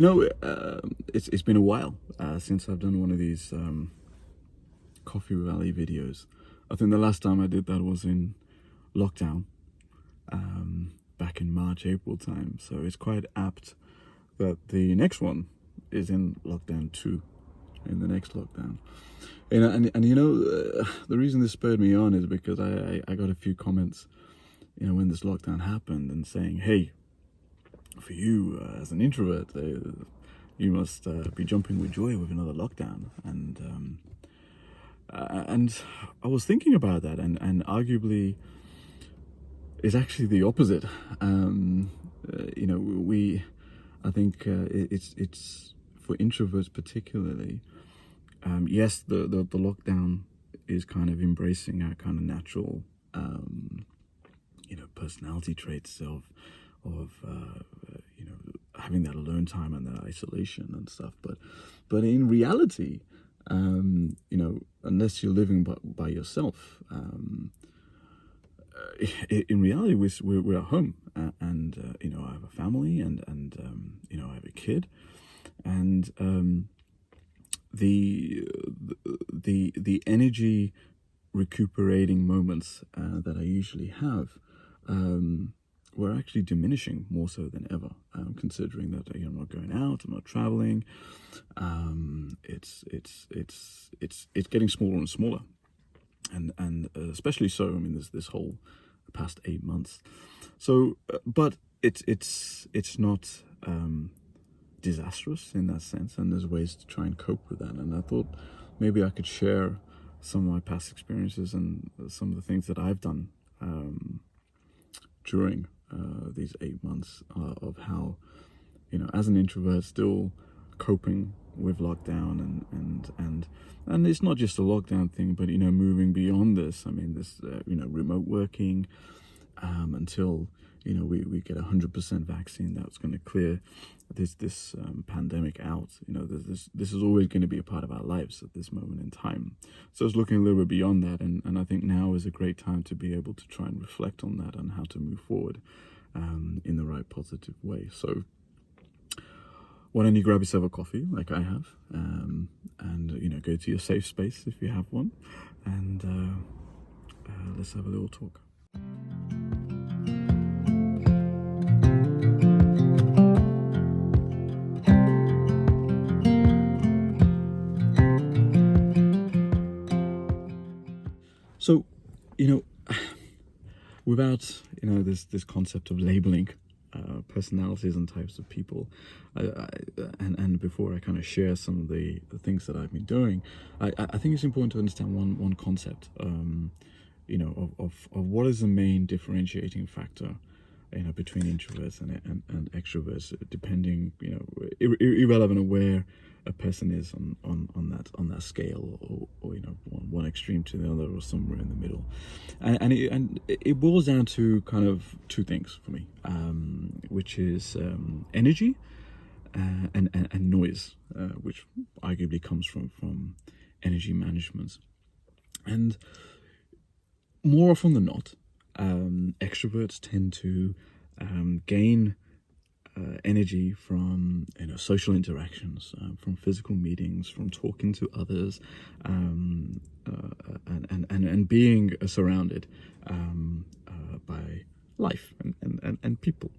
It's been a while since I've done one of these Coffee Valley videos. I think the last time I did that was in lockdown, back in March, April time. So it's quite apt that the next one is in lockdown 2, in the next lockdown. The reason this spurred me on is because I got a few comments, when this lockdown happened, and saying, hey, for you as an introvert, you must be jumping with joy with another lockdown. And I was thinking about that, and arguably it's actually the opposite. I think it's for introverts particularly. Yes, the lockdown is kind of embracing our kind of natural, personality traits of having that alone time and that isolation and stuff. But in reality, unless you're living by yourself, in reality, we're at home, and I have a family, and I have a kid, and the energy recuperating moments that I usually have were actually diminishing more so than ever, considering that I'm not going out, I'm not traveling. It's getting smaller and smaller, and especially so. I mean, this whole past 8 months. So, but it's not disastrous in that sense, and there's ways to try and cope with that. And I thought maybe I could share some of my past experiences and some of the things that I've done during these 8 months of how, as an introvert, still coping with lockdown, and it's not just a lockdown thing, but moving beyond this. I mean, this remote working until we get 100% vaccine that's going to clear this pandemic out. This is always going to be a part of our lives at this moment in time. So it's looking a little bit beyond that, and I think now is a great time to be able to try and reflect on that and how to move forward in the right positive way. So why don't you grab yourself a coffee like I have, and go to your safe space if you have one, and let's have a little talk. So, without this concept of labeling personalities and types of people, and before I kind of share some of the things that I've been doing, I think it's important to understand one concept, of what is the main differentiating factor, between introverts and extroverts, depending, irrelevant of where a person is on that scale, or one extreme to the other, or somewhere in the middle, and it boils down to kind of two things for me, which is energy and noise, which arguably comes from energy management. And more often than not, extroverts tend to gain energy from social interactions, from physical meetings, from talking to others, and being surrounded by life and people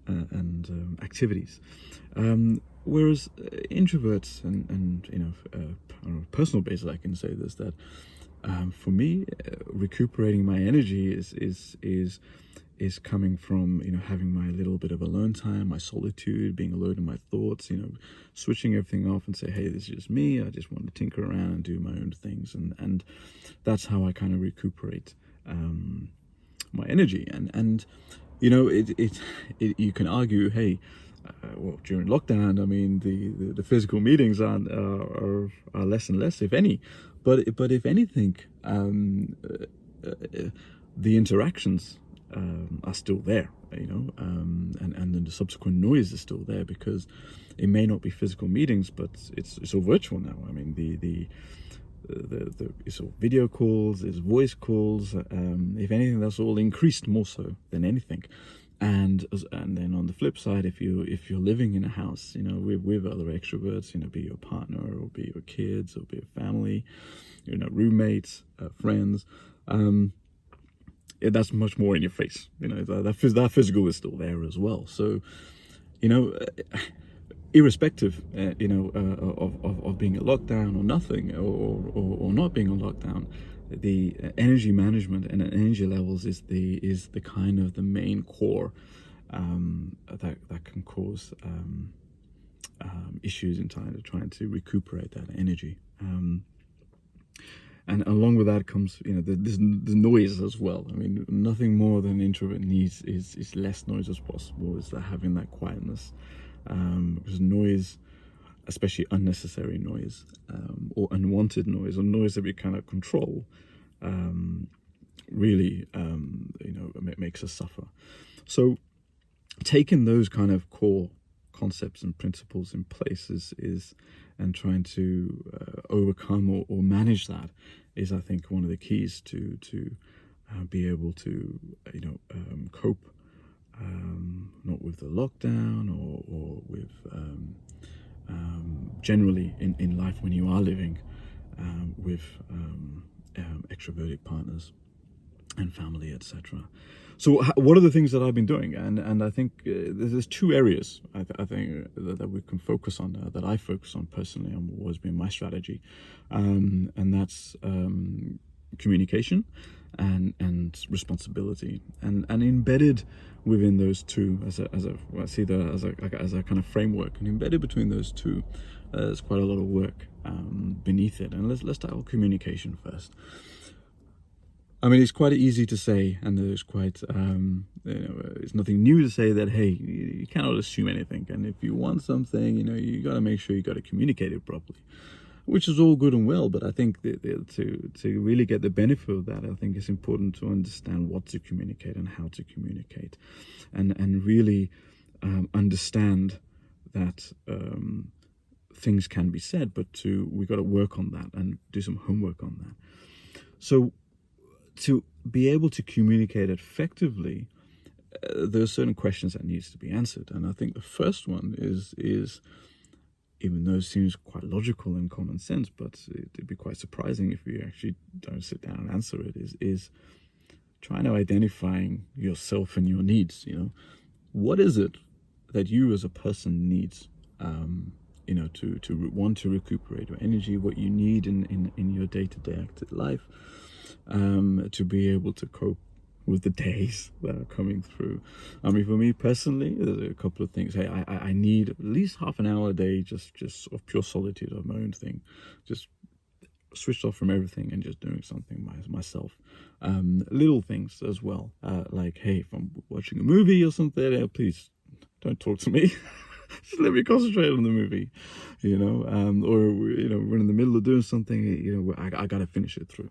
and activities. Whereas introverts and on a personal basis, I can say this, that for me, recuperating my energy is coming from having my little bit of alone time, my solitude, being alone in my thoughts, switching everything off and say, hey, this is just me. I just want to tinker around and do my own things, and that's how I kind of recuperate my energy. And you can argue, hey, well, during lockdown, I mean, the physical meetings are less and less, if any. But if anything, the interactions are still there, and then the subsequent noise is still there, because it may not be physical meetings, but it's all virtual now. I mean, it's all video calls, it's voice calls. If anything, that's all increased more so than anything. And then on the flip side, if you're living in a house, with other extroverts, be your partner or be your kids or be your family, roommates, friends, that's much more in your face. That physical is still there as well. So, irrespective, of being a lockdown or nothing, or not being a lockdown, the energy management and energy levels is the kind of the main core that can cause issues in trying to recuperate that energy. And along with that comes, there's noise as well. I mean, nothing more than an introvert needs is less noise as possible. Is that having that quietness, because noise, especially unnecessary noise, or unwanted noise, or noise that we cannot control, really, makes us suffer. So, taking those kind of core concepts and principles in place is and trying to overcome or manage that is, I think, one of the keys to be able to cope, not with the lockdown or with generally in life when you are living with extroverted partners and family, etc. So what are the things that I've been doing? And I think there's two areas I think that we can focus on, that I focus on personally, and what has been my strategy, and that's communication and responsibility, and embedded within those two I see that as a kind of framework, and embedded between those two, there's quite a lot of work beneath it. And let's start with communication first. I mean, it's quite easy to say, and there's quite, it's nothing new to say that, hey, you cannot assume anything. And if you want something, you got to make sure you got to communicate it properly, which is all good and well. But I think that to really get the benefit of that, I think it's important to understand what to communicate and how to communicate, and really understand that things can be said, but we got to work on that and do some homework on that. So, to be able to communicate effectively, there are certain questions that needs to be answered. And I think the first one is even though it seems quite logical and common sense, but it'd be quite surprising if you actually don't sit down and answer it, is trying to identifying yourself and your needs. What is it that you as a person needs, to want to recuperate your energy, what you need in your day-to-day active life, to be able to cope with the days that are coming through. I mean, for me personally, there's a couple of things. Hey, I need at least half an hour a day, just of pure solitude, of my own thing, just switched off from everything and just doing something myself. Little things as well, like, hey, if I'm watching a movie or something, please don't talk to me. Just let me concentrate on the movie, or we're in the middle of doing something, I gotta finish it through.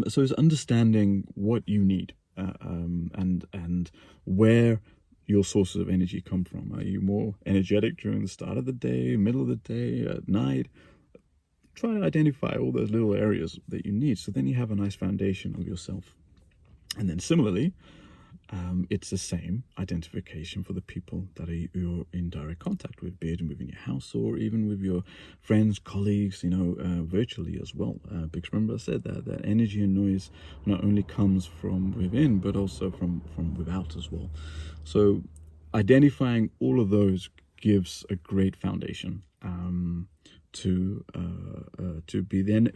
So it's understanding what you need, and where your sources of energy come from. Are you more energetic during the start of the day, middle of the day, at night? Try to identify all those little areas that you need, so then you have a nice foundation of yourself. And then similarly, it's the same identification for the people that you're in direct contact with, be it within your house or even with your friends, colleagues, virtually as well. Because remember I said that energy and noise not only comes from within, but also from without as well. So identifying all of those gives a great foundation to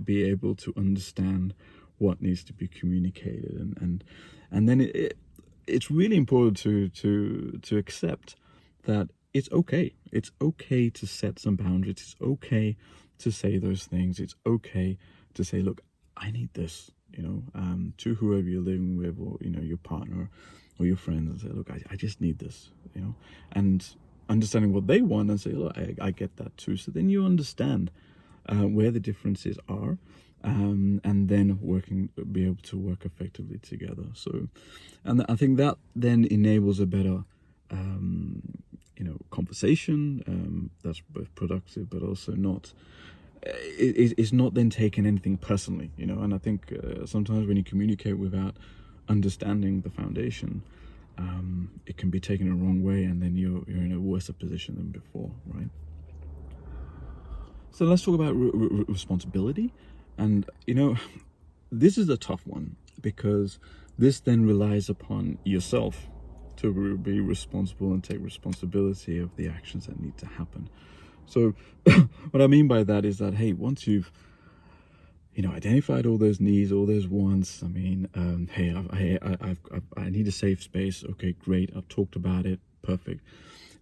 be able to understand what needs to be communicated, and then it's really important to accept that it's okay. It's okay to set some boundaries. It's okay to say those things. It's okay to say, look, I need this, to whoever you're living with, or, your partner or your friends, and say, look, I just need this, and understanding what they want, and say, look, I get that too. So then you understand where the differences are, and then be able to work effectively together. So, and I think that then enables a better, conversation that's both productive, but also not. It's not then taking anything personally, And I think sometimes when you communicate without understanding the foundation, it can be taken the wrong way, and then you're in a worse position than before, right? So let's talk about responsibility. And, this is a tough one, because this then relies upon yourself to be responsible and take responsibility of the actions that need to happen. So what I mean by that is that, hey, once you've identified all those needs, all those wants. I mean, hey, I need a safe space. Okay, great. I've talked about it. Perfect.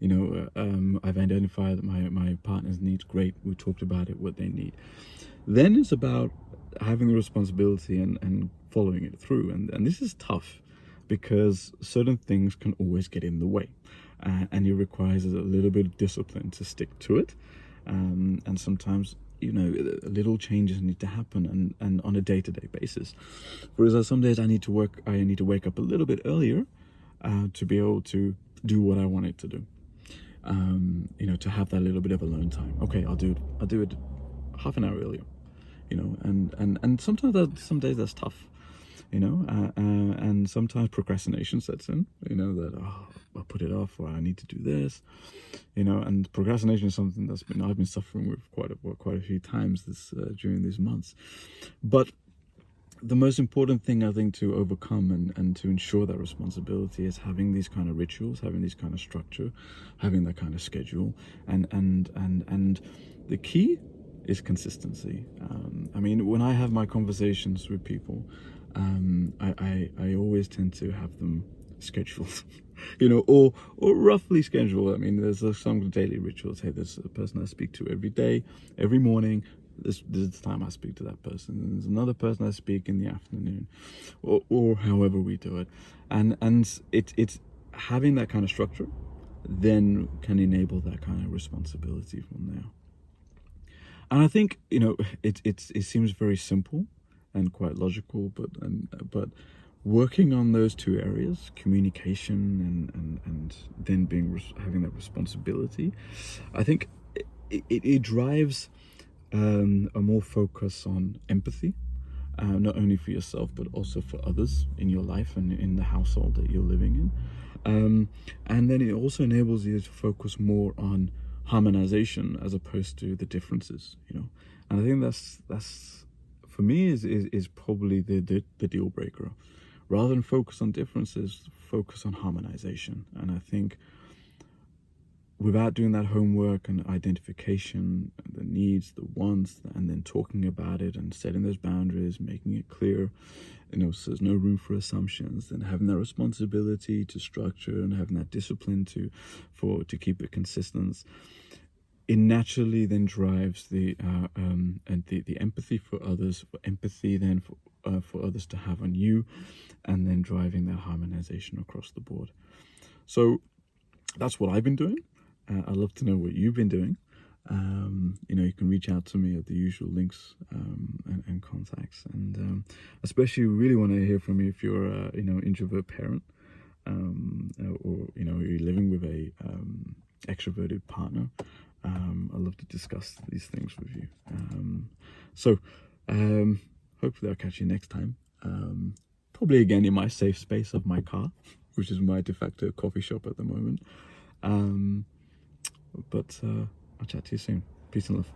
I've identified my partner's needs. Great. We talked about it, what they need. Then it's about having the responsibility and following it through. And this is tough, because certain things can always get in the way. And it requires a little bit of discipline to stick to it. And sometimes, little changes need to happen, and on a day-to-day basis. Whereas some days I need to wake up a little bit earlier to be able to do what I wanted to do. To have that little bit of alone time. Okay, I'll do it half an hour earlier. And sometimes some days that's tough. And sometimes procrastination sets in, that, I'll put it off, or I need to do this, and procrastination is something I've been suffering with quite a few times during these months. But the most important thing, I think, to overcome and to ensure that responsibility is having these kind of rituals, having this kind of structure, having that kind of schedule, and the key is consistency. When I have my conversations with people, I always tend to have them scheduled, or roughly scheduled. There's some daily rituals. Hey, there's a person I speak to every day, every morning. This is the time I speak to that person. And there's another person I speak in the afternoon, or however we do it. And it's having that kind of structure then can enable that kind of responsibility from there. And I think, it seems very simple and quite logical, but working on those two areas, communication and then having that responsibility, I think it drives a more focus on empathy, not only for yourself but also for others in your life and in the household that you're living in. And then it also enables you to focus more on harmonization as opposed to the differences, and I think that's for me is probably the deal breaker. Rather than focus on differences, focus on harmonization. And I think without doing that homework and identification, the needs, the wants, and then talking about it and setting those boundaries, making it clear, so there's no room for assumptions, and having that responsibility to structure and having that discipline to keep it consistent, it naturally then drives the empathy for others, for empathy then for others to have on you, and then driving that harmonization across the board. So that's what I've been doing. I'd love to know what you've been doing. You can reach out to me at the usual links and contacts, and especially really want to hear from you if you're a introvert parent, or you're living with a extroverted partner. I'd love to discuss these things with you. So hopefully I'll catch you next time. Probably again in my safe space of my car, which is my de facto coffee shop at the moment. But I'll chat to you soon. Peace and love.